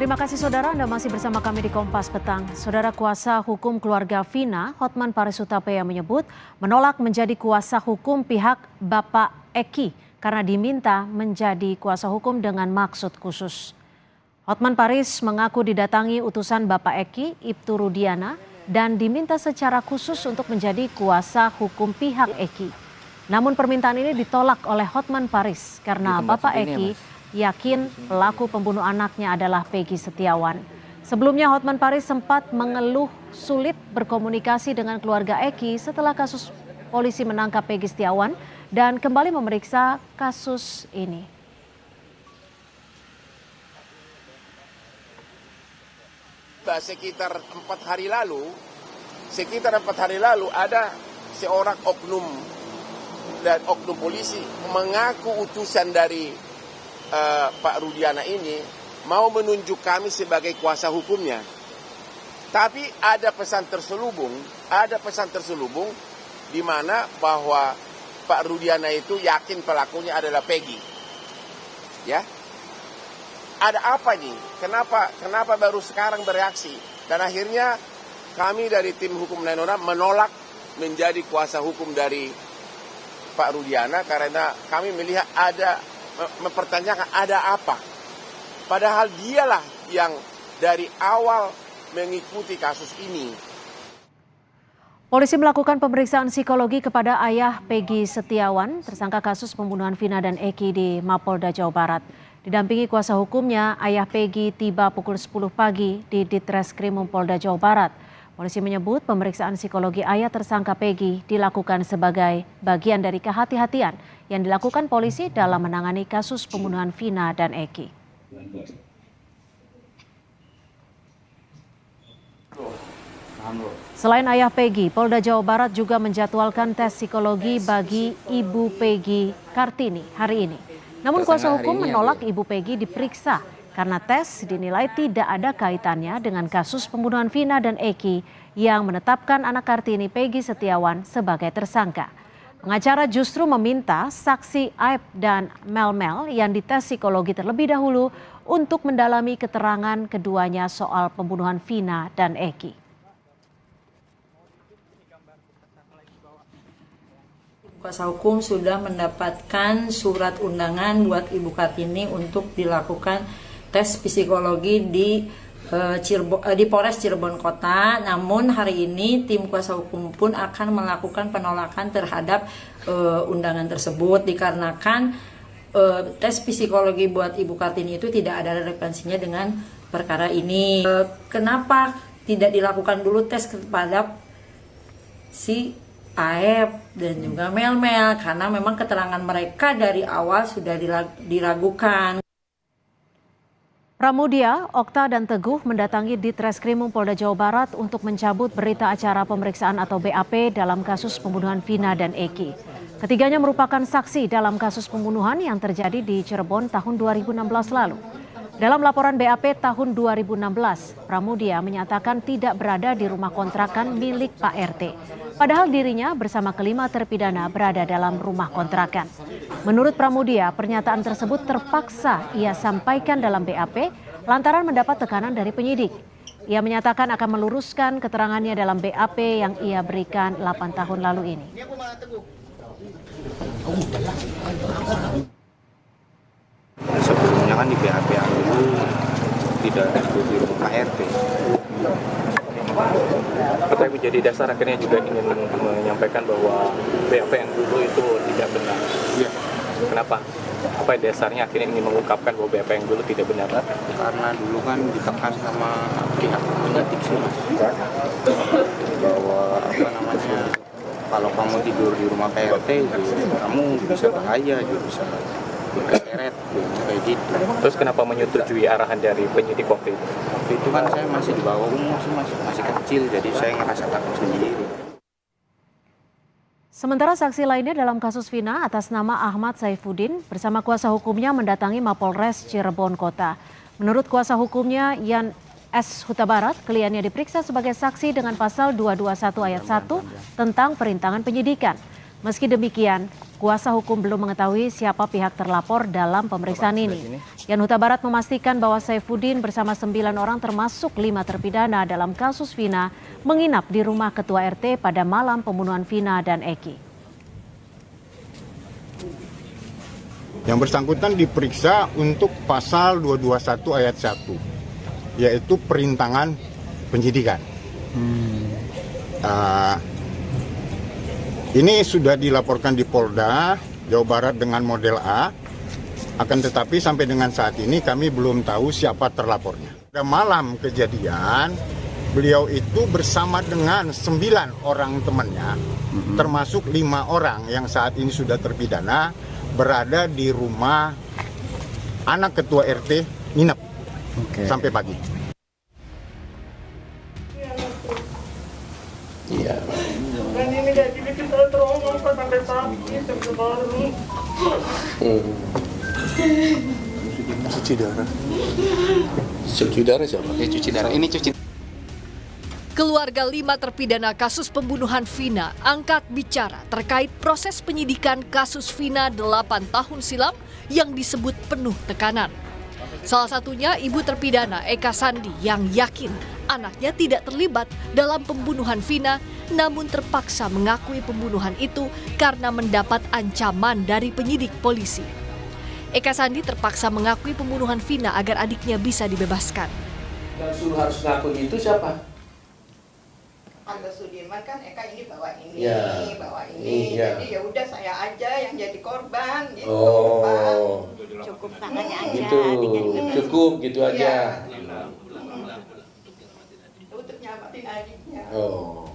Terima kasih saudara, Anda masih bersama kami di Kompas Petang. Saudara, kuasa hukum keluarga Vina, Hotman Paris Hutapea menyebut menolak menjadi kuasa hukum pihak Bapak Eki karena diminta menjadi kuasa hukum dengan maksud khusus. Hotman Paris mengaku didatangi utusan Bapak Eki, Ibtu Rudiana, dan diminta secara khusus untuk menjadi kuasa hukum pihak Eki. Namun permintaan ini ditolak oleh Hotman Paris karena Bapak Eki yakin pelaku pembunuh anaknya adalah Peggy Setiawan. Sebelumnya Hotman Paris sempat mengeluh sulit berkomunikasi dengan keluarga Eki setelah kasus polisi menangkap Peggy Setiawan dan kembali memeriksa kasus ini. Sekitar 4 hari lalu ada seorang oknum polisi mengaku utusan dari Pak Rudiana ini mau menunjuk kami sebagai kuasa hukumnya. Tapi ada pesan terselubung di mana bahwa Pak Rudiana itu yakin pelakunya adalah Peggy. Ya. Ada apa nih? Kenapa baru sekarang bereaksi? Dan akhirnya kami dari tim hukum Nainora menolak menjadi kuasa hukum dari Pak Rudiana karena kami melihat mempertanyakan ada apa. Padahal dialah yang dari awal mengikuti kasus ini. Polisi melakukan pemeriksaan psikologi kepada ayah Peggy Setiawan, tersangka kasus pembunuhan Vina dan Eki di Mapolda Jawa Barat. Didampingi kuasa hukumnya, ayah Peggy tiba pukul 10 pagi di Ditreskrim Polda Jawa Barat. Polisi menyebut pemeriksaan psikologi ayah tersangka Peggy dilakukan sebagai bagian dari kehati-hatian yang dilakukan polisi dalam menangani kasus pembunuhan Vina dan Eki. Selain ayah Peggy, Polda Jawa Barat juga menjadwalkan tes psikologi bagi Ibu Peggy Kartini hari ini. Namun kuasa hukum menolak Ibu Peggy diperiksa karena tes dinilai tidak ada kaitannya dengan kasus pembunuhan Vina dan Eki yang menetapkan anak Kartini Peggy Setiawan sebagai tersangka. Pengacara justru meminta saksi Aib dan Mel yang dites psikologi terlebih dahulu untuk mendalami keterangan keduanya soal pembunuhan Vina dan Eki. Kuasa hukum sudah mendapatkan surat undangan buat Ibu Kartini untuk dilakukan tes psikologi di Polres Cirebon Kota. Namun hari ini tim kuasa hukum pun akan melakukan penolakan terhadap undangan tersebut dikarenakan tes psikologi buat Ibu Kartini itu tidak ada relevansinya dengan perkara ini. Kenapa tidak dilakukan dulu tes kepada si Aep dan juga Mel karena memang keterangan mereka dari awal sudah diragukan. Pramudia, Okta dan Teguh mendatangi Ditreskrim Polda Jawa Barat untuk mencabut berita acara pemeriksaan atau BAP dalam kasus pembunuhan Vina dan Eki. Ketiganya merupakan saksi dalam kasus pembunuhan yang terjadi di Cirebon tahun 2016 lalu. Dalam laporan BAP tahun 2016, Pramudia menyatakan tidak berada di rumah kontrakan milik Pak RT. Padahal dirinya bersama kelima terpidana berada dalam rumah kontrakan. Menurut Pramudia, pernyataan tersebut terpaksa ia sampaikan dalam BAP lantaran mendapat tekanan dari penyidik. Ia menyatakan akan meluruskan keterangannya dalam BAP yang ia berikan 8 tahun lalu ini. Sebelumnya kan di BAP yang dulu tidak disebut di rumah RT. Apa yang menjadi dasar akhirnya juga ingin menyampaikan bahwa BAP yang dulu itu tidak benar? Iya. Kenapa? Apa dasarnya akhirnya ingin mengungkapkan bahwa BAP yang dulu tidak benar? Karena dulu kan ditekan sama pihak penyidik sih, bahwa kalau kamu tidur di rumah PRT, kamu bisa bahaya, bisa keseret, kayak gitu. Terus kenapa menyetujui arahan dari penyidik waktu itu? Waktu itu kan saya masih di bawah umur, masih kecil, jadi saya ngerasa takut sendiri. Sementara saksi lainnya dalam kasus Vina atas nama Ahmad Saifuddin bersama kuasa hukumnya mendatangi Mapolres Cirebon Kota. Menurut kuasa hukumnya Yan S. Huta Barat, kliennya diperiksa sebagai saksi dengan pasal 221 ayat 1 tentang perintangan penyidikan. Meski demikian, kuasa hukum belum mengetahui siapa pihak terlapor dalam pemeriksaan ini. Yan Huta Barat memastikan bahwa Saifuddin bersama 9 orang termasuk 5 terpidana dalam kasus Vina menginap di rumah Ketua RT pada malam pembunuhan Vina dan Eki. Yang bersangkutan diperiksa untuk pasal 221 ayat 1, yaitu perintangan penyidikan. Ini sudah dilaporkan di Polda Jawa Barat dengan model A, akan tetapi sampai dengan saat ini kami belum tahu siapa terlapornya. Pada malam kejadian, beliau itu bersama dengan 9 orang temannya, termasuk 5 orang yang saat ini sudah terpidana, berada di rumah anak Ketua RT nginep sampai pagi. Iya. Dan ini gaji kita trauma Pak, sampai sakit sampai baru. Cuci darah. Cuci darah siapa? Cuci darah. Ini cuci. Keluarga 5 terpidana kasus pembunuhan Vina angkat bicara terkait proses penyidikan kasus Vina 8 tahun silam yang disebut penuh tekanan. Salah satunya ibu terpidana Eka Sandi yang yakin anaknya tidak terlibat dalam pembunuhan Vina, namun terpaksa mengakui pembunuhan itu karena mendapat ancaman dari penyidik polisi. Eka Sandi terpaksa mengakui pembunuhan Vina agar adiknya bisa dibebaskan. Yang suruh harus ngakuin itu siapa? Angga Sudirman kan Eka ini bawa ini, Ya. Ya. Jadi ya udah saya aja yang jadi korban gitu. Oh, Pak. Cukup tangannya aja. gitu. Cukup gitu aja. Untuk nyamatin adiknya. Oh.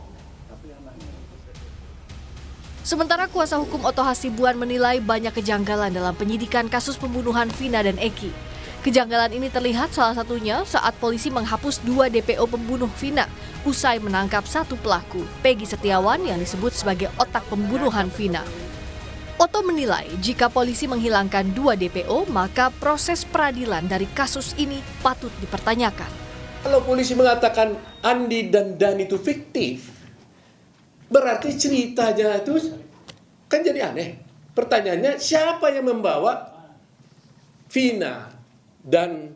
Sementara kuasa hukum Oto Hasibuan menilai banyak kejanggalan dalam penyidikan kasus pembunuhan Vina dan Eki. Kejanggalan ini terlihat salah satunya saat polisi menghapus 2 DPO pembunuh Vina usai menangkap 1 pelaku, Peggy Setiawan yang disebut sebagai otak pembunuhan Vina. Oto menilai jika polisi menghilangkan 2 DPO, maka proses peradilan dari kasus ini patut dipertanyakan. Kalau polisi mengatakan Andi dan Dan itu fiktif, berarti ceritanya itu kan jadi aneh. Pertanyaannya, siapa yang membawa Vina dan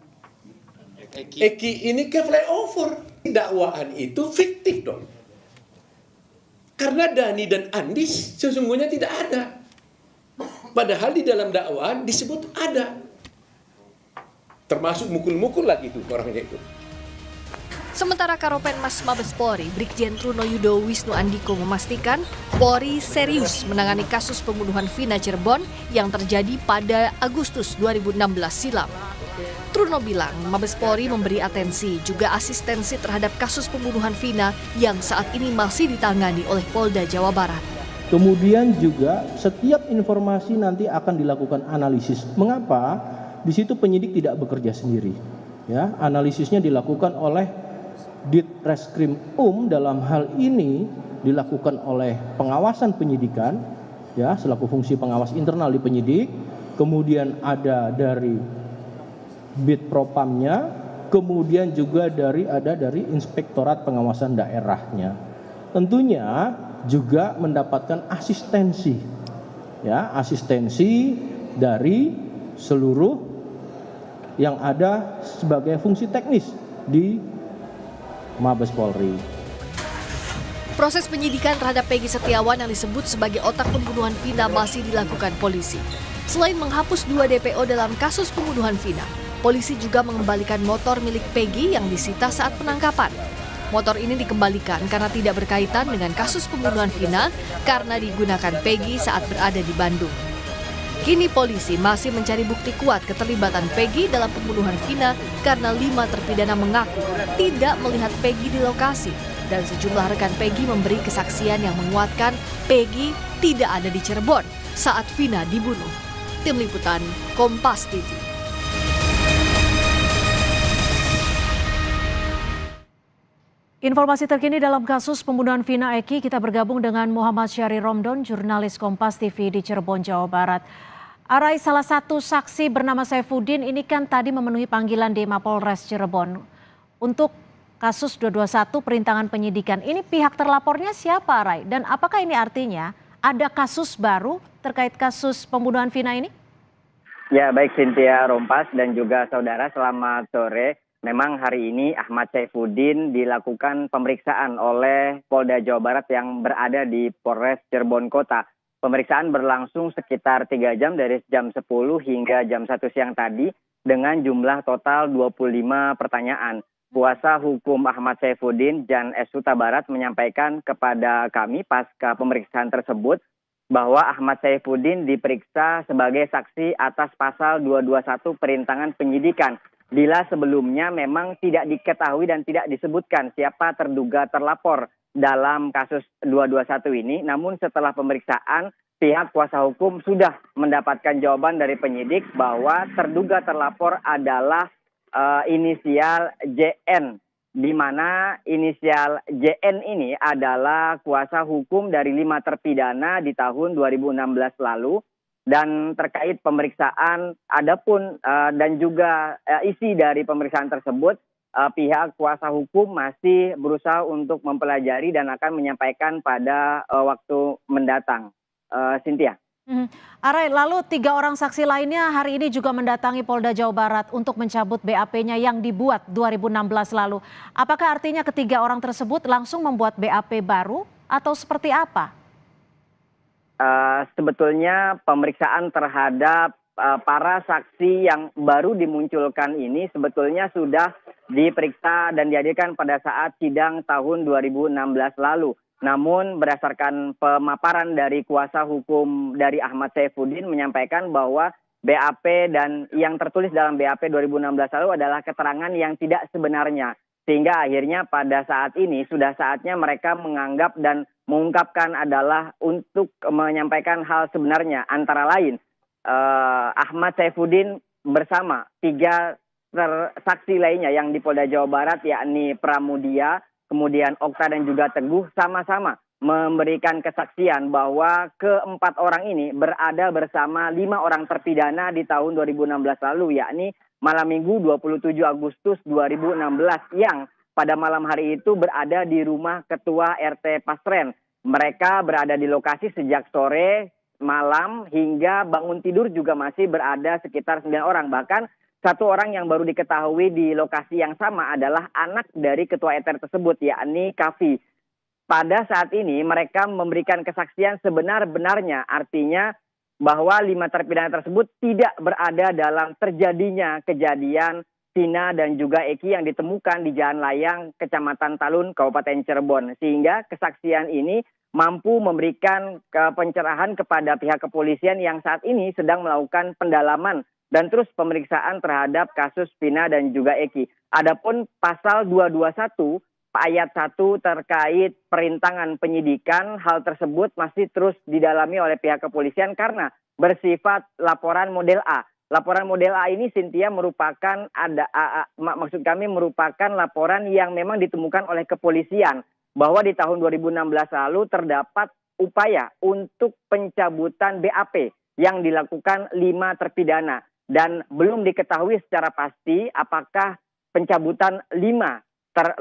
Eki ini ke flyover? Dakwaan itu fiktif dong. Karena Dani dan Andi sesungguhnya tidak ada. Padahal di dalam dakwaan disebut ada. Termasuk mukul-mukul lagi itu orangnya itu. Sementara Karopenmas Mabes Polri, Brigjen Truno Yudo Wisnu Andiko memastikan Polri serius menangani kasus pembunuhan Vina Cirebon yang terjadi pada Agustus 2016 silam. Truno bilang Mabes Polri memberi atensi juga asistensi terhadap kasus pembunuhan Vina yang saat ini masih ditangani oleh Polda Jawa Barat. Kemudian juga setiap informasi nanti akan dilakukan analisis. Mengapa? Di situ penyidik tidak bekerja sendiri. Ya, analisisnya dilakukan oleh Ditreskrim dalam hal ini dilakukan oleh pengawasan penyidikan, ya, selaku fungsi pengawas internal di penyidik. Kemudian ada dari Bid Propamnya, kemudian juga ada dari Inspektorat Pengawasan Daerahnya. Tentunya juga mendapatkan asistensi, ya, asistensi dari seluruh yang ada sebagai fungsi teknis di Mabes Polri. Proses penyidikan terhadap Peggy Setiawan yang disebut sebagai otak pembunuhan Vina masih dilakukan polisi. Selain menghapus 2 DPO dalam kasus pembunuhan Vina, polisi juga mengembalikan motor milik Peggy yang disita saat penangkapan. Motor ini dikembalikan karena tidak berkaitan dengan kasus pembunuhan Vina karena digunakan Peggy saat berada di Bandung. Kini polisi masih mencari bukti kuat keterlibatan Peggy dalam pembunuhan Vina karena 5 terpidana mengaku tidak melihat Peggy di lokasi dan sejumlah rekan Peggy memberi kesaksian yang menguatkan Peggy tidak ada di Cirebon saat Vina dibunuh. Tim Liputan Kompas TV. Informasi terkini dalam kasus pembunuhan Vina Eki, kita bergabung dengan Muhammad Syahri Romdon, jurnalis Kompas TV di Cirebon, Jawa Barat. Arai, salah satu saksi bernama Saifuddin ini kan tadi memenuhi panggilan di Mapolres Cirebon. Untuk kasus 221 perintangan penyidikan, ini pihak terlapornya siapa, Arai? Dan apakah ini artinya ada kasus baru terkait kasus pembunuhan Vina ini? Ya, baik Cynthia Rompas dan juga saudara, selamat sore. Memang hari ini Ahmad Saifuddin dilakukan pemeriksaan oleh Polda Jawa Barat yang berada di Polres Cirebon Kota. Pemeriksaan berlangsung sekitar 3 jam dari jam 10 hingga jam 1 siang tadi dengan jumlah total 25 pertanyaan. Kuasa hukum Ahmad Saifuddin, Jan S. Huta Barat, menyampaikan kepada kami pasca pemeriksaan tersebut bahwa Ahmad Saifuddin diperiksa sebagai saksi atas pasal 221 perintangan penyidikan. Bila sebelumnya memang tidak diketahui dan tidak disebutkan siapa terduga terlapor dalam kasus 221 ini, namun setelah pemeriksaan pihak kuasa hukum sudah mendapatkan jawaban dari penyidik bahwa terduga terlapor adalah inisial JN, di mana inisial JN ini adalah kuasa hukum dari 5 terpidana di tahun 2016 lalu. Dan terkait pemeriksaan, adapun dan juga isi dari pemeriksaan tersebut, pihak kuasa hukum masih berusaha untuk mempelajari dan akan menyampaikan pada waktu mendatang. Cynthia. Arai, lalu 3 orang saksi lainnya hari ini juga mendatangi Polda Jawa Barat untuk mencabut BAP-nya yang dibuat 2016 lalu. Apakah artinya ketiga orang tersebut langsung membuat BAP baru atau seperti apa? Sebetulnya pemeriksaan terhadap para saksi yang baru dimunculkan ini sebetulnya sudah diperiksa dan dihadirkan pada saat sidang tahun 2016 lalu. Namun berdasarkan pemaparan dari kuasa hukum dari Ahmad Saifuddin menyampaikan bahwa BAP dan yang tertulis dalam BAP 2016 lalu adalah keterangan yang tidak sebenarnya. Sehingga akhirnya pada saat ini sudah saatnya mereka menganggap dan mengungkapkan adalah untuk menyampaikan hal sebenarnya. Antara lain Ahmad Saifuddin bersama 3 saksi lainnya yang di Polda Jawa Barat, yakni Pramudia, kemudian Okta dan juga Teguh, sama-sama memberikan kesaksian bahwa ke-4 orang ini berada bersama 5 orang terpidana di tahun 2016 lalu, yakni malam Minggu 27 Agustus 2016 yang pada malam hari itu berada di rumah Ketua RT Pasren. Mereka berada di lokasi sejak sore, malam, hingga bangun tidur juga masih berada sekitar 9 orang. Bahkan 1 orang yang baru diketahui di lokasi yang sama adalah anak dari Ketua RT tersebut, yakni Kavi. Pada saat ini mereka memberikan kesaksian sebenar-benarnya, artinya bahwa 5 terpidana tersebut tidak berada dalam terjadinya kejadian Vina dan juga Eki yang ditemukan di Jalan Layang, Kecamatan Talun, Kabupaten Cirebon. Sehingga kesaksian ini mampu memberikan pencerahan kepada pihak kepolisian yang saat ini sedang melakukan pendalaman dan terus pemeriksaan terhadap kasus Vina dan juga Eki. Adapun pasal 221 ayat 1 terkait perintangan penyidikan, hal tersebut masih terus didalami oleh pihak kepolisian karena bersifat laporan model A. Laporan model A ini, Cynthia, merupakan maksud kami merupakan laporan yang memang ditemukan oleh kepolisian bahwa di tahun 2016 lalu terdapat upaya untuk pencabutan BAP yang dilakukan 5 terpidana dan belum diketahui secara pasti apakah pencabutan 5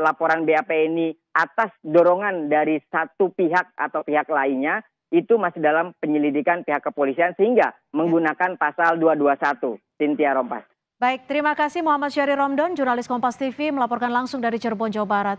laporan BAP ini atas dorongan dari satu pihak atau pihak lainnya, itu masih dalam penyelidikan pihak kepolisian sehingga menggunakan pasal 221. Cynthia Rompas. Baik, terima kasih Muhammad Syahri Romdon, jurnalis Kompas TV melaporkan langsung dari Cirebon, Jawa Barat.